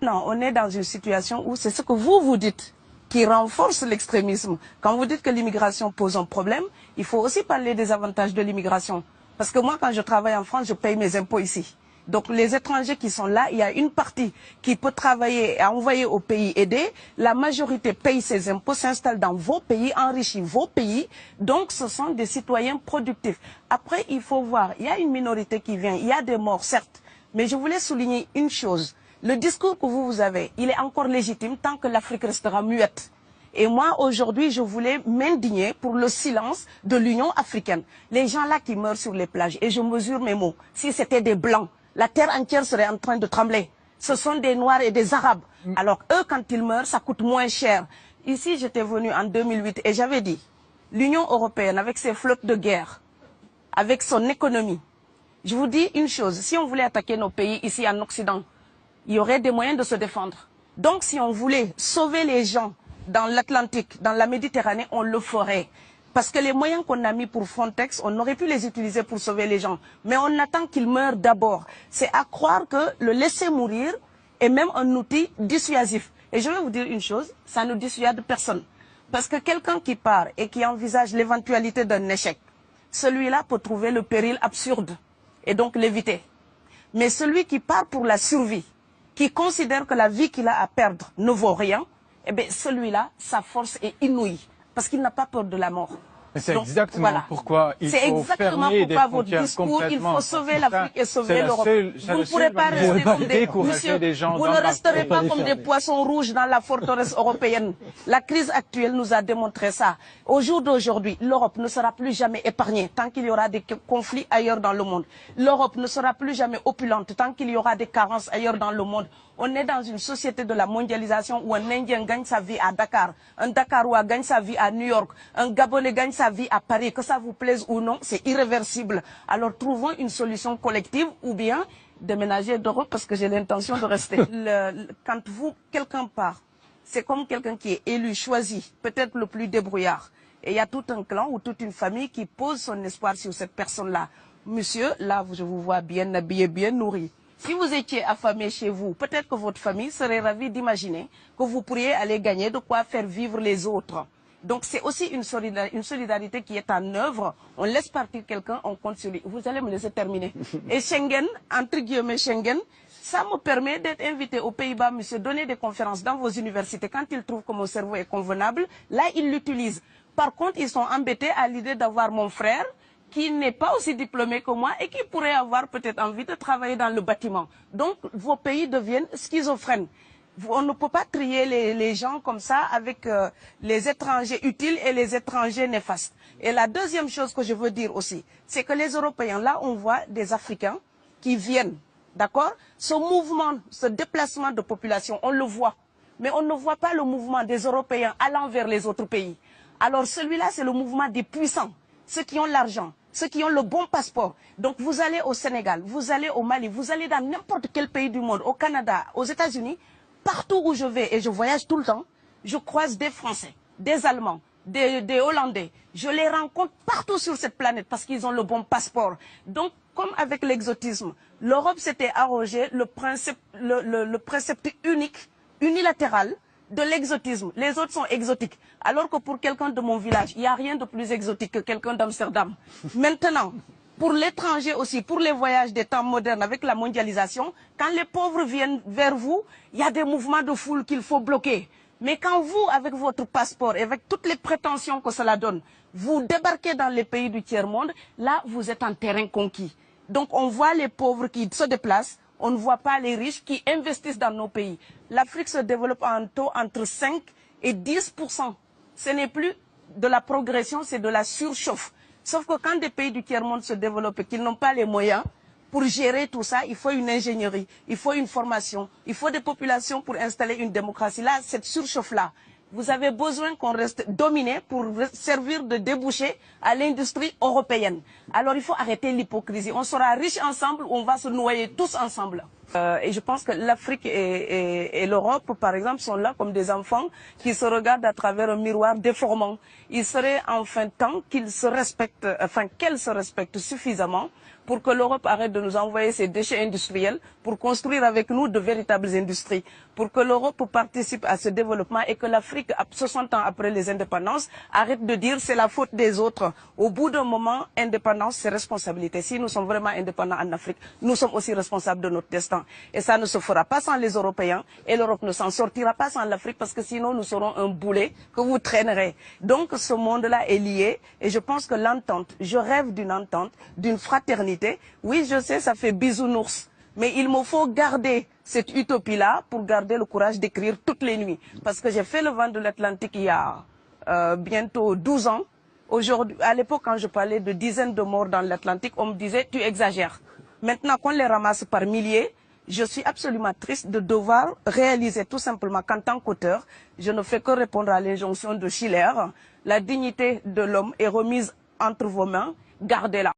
Maintenant, on est dans une situation où c'est ce que vous dites qui renforce l'extrémisme. Quand vous dites que l'immigration pose un problème, il faut aussi parler des avantages de l'immigration. Parce que moi, quand je travaille en France, je paye mes impôts ici. Donc les étrangers qui sont là, il y a une partie qui peut travailler et envoyer au pays aider. La majorité paye ses impôts, s'installe dans vos pays, enrichit vos pays. Donc ce sont des citoyens productifs. Après, il faut voir, il y a une minorité qui vient, il y a des morts, certes. Mais je voulais souligner une chose. Le discours que vous avez, il est encore légitime tant que l'Afrique restera muette. Et moi, aujourd'hui, je voulais m'indigner pour le silence de l'Union africaine. Les gens là qui meurent sur les plages, et je mesure mes mots, si c'était des Blancs, la terre entière serait en train de trembler. Ce sont des Noirs et des Arabes. Alors eux, quand ils meurent, ça coûte moins cher. Ici, j'étais venu en 2008 et j'avais dit, l'Union européenne, avec ses flottes de guerre, avec son économie, je vous dis une chose, si on voulait attaquer nos pays ici en Occident, il y aurait des moyens de se défendre. Donc si on voulait sauver les gens dans l'Atlantique, dans la Méditerranée, on le ferait. Parce que les moyens qu'on a mis pour Frontex, on aurait pu les utiliser pour sauver les gens. Mais on attend qu'ils meurent d'abord. C'est à croire que le laisser mourir est même un outil dissuasif. Et je vais vous dire une chose, ça ne dissuade personne. Parce que quelqu'un qui part et qui envisage l'éventualité d'un échec, celui-là peut trouver le péril absurde et donc l'éviter. Mais celui qui part pour la survie, qui considère que la vie qu'il a à perdre ne vaut rien, eh bien celui-là, sa force est inouïe, parce qu'il n'a pas peur de la mort. C'est exactement pourquoi il faut fermer des frontières complètement. Il faut sauver l'Afrique et sauver l'Europe. Vous ne pourrez pas rester comme vous ne resterez pas comme des poissons rouges dans la forteresse européenne. La crise actuelle nous a démontré ça. Au jour d'aujourd'hui, l'Europe ne sera plus jamais épargnée tant qu'il y aura des conflits ailleurs dans le monde. L'Europe ne sera plus jamais opulente tant qu'il y aura des carences ailleurs dans le monde. On est dans une société de la mondialisation où un Indien gagne sa vie à Dakar, un Dakarois gagne sa vie à New York, un Gabonais gagne sa vie à Paris. Que ça vous plaise ou non, c'est irréversible. Alors trouvons une solution collective ou bien déménager d'Europe parce que j'ai l'intention de rester. Quand quelqu'un part, c'est comme quelqu'un qui est élu, choisi, peut-être le plus débrouillard. Et il y a tout un clan ou toute une famille qui pose son espoir sur cette personne-là. Monsieur, là, je vous vois bien habillé, bien nourri. Si vous étiez affamé chez vous, peut-être que votre famille serait ravie d'imaginer que vous pourriez aller gagner de quoi faire vivre les autres. Donc c'est aussi une solidarité qui est en œuvre. On laisse partir quelqu'un, on compte sur lui. Vous allez me laisser terminer. Et Schengen, entre guillemets Schengen, ça me permet d'être invité aux Pays-Bas, monsieur, donner des conférences dans vos universités. Quand ils trouvent que mon cerveau est convenable, là, ils l'utilisent. Par contre, ils sont embêtés à l'idée d'avoir mon frère, qui n'est pas aussi diplômé que moi et qui pourrait avoir peut-être envie de travailler dans le bâtiment. Donc, vos pays deviennent schizophrènes. On ne peut pas trier les gens comme ça avec les étrangers utiles et les étrangers néfastes. Et la deuxième chose que je veux dire aussi, c'est que les Européens, là, on voit des Africains qui viennent, d'accord? Ce mouvement, ce déplacement de population, on le voit. Mais on ne voit pas le mouvement des Européens allant vers les autres pays. Alors celui-là, c'est le mouvement des puissants, ceux qui ont l'argent, ceux qui ont le bon passeport. Donc vous allez au Sénégal, vous allez au Mali, vous allez dans n'importe quel pays du monde, au Canada, aux États-Unis, partout où je vais, et je voyage tout le temps, je croise des Français, des Allemands, des Hollandais. Je les rencontre partout sur cette planète parce qu'ils ont le bon passeport. Donc, comme avec l'exotisme, l'Europe s'était arrogé le précepte unique, unilatéral, de l'exotisme. Les autres sont exotiques. Alors que pour quelqu'un de mon village, il n'y a rien de plus exotique que quelqu'un d'Amsterdam. Maintenant, pour l'étranger aussi, pour les voyages des temps modernes avec la mondialisation, quand les pauvres viennent vers vous, il y a des mouvements de foule qu'il faut bloquer. Mais quand vous, avec votre passeport et avec toutes les prétentions que cela donne, vous débarquez dans les pays du tiers-monde, là, vous êtes en terrain conquis. Donc, on voit les pauvres qui se déplacent, on ne voit pas les riches qui investissent dans nos pays. L'Afrique se développe en taux entre 5 et 10%. Ce n'est plus de la progression, c'est de la surchauffe. Sauf que quand des pays du tiers-monde se développent et qu'ils n'ont pas les moyens pour gérer tout ça, il faut une ingénierie, il faut une formation, il faut des populations pour installer une démocratie. Là, cette surchauffe-là, vous avez besoin qu'on reste dominé pour servir de débouché à l'industrie européenne. Alors il faut arrêter l'hypocrisie. On sera riches ensemble ou on va se noyer tous ensemble. Et je pense que l'Afrique et l'Europe, par exemple, sont là comme des enfants qui se regardent à travers un miroir déformant. Il serait enfin temps qu'ils se respectent, enfin qu'elles se respectent suffisamment pour que l'Europe arrête de nous envoyer ses déchets industriels pour construire avec nous de véritables industries, pour que l'Europe participe à ce développement et que l'Afrique, 60 ans après les indépendances, arrête de dire c'est la faute des autres. Au bout d'un moment, indépendance, c'est responsabilité. Si nous sommes vraiment indépendants en Afrique, nous sommes aussi responsables de notre destin. Et ça ne se fera pas sans les Européens et l'Europe ne s'en sortira pas sans l'Afrique parce que sinon nous serons un boulet que vous traînerez. Donc ce monde-là est lié et je pense que l'entente, je rêve d'une entente, d'une fraternité. Oui, je sais, ça fait bisounours. Mais il me faut garder cette utopie-là pour garder le courage d'écrire toutes les nuits. Parce que j'ai fait le vent de l'Atlantique il y a bientôt 12 ans. Aujourd'hui, à l'époque, quand je parlais de dizaines de morts dans l'Atlantique, on me disait « tu exagères ». Maintenant qu'on les ramasse par milliers, je suis absolument triste de devoir réaliser tout simplement qu'en tant qu'auteur, je ne fais que répondre à l'injonction de Schiller. La dignité de l'homme est remise entre vos mains, gardez-la.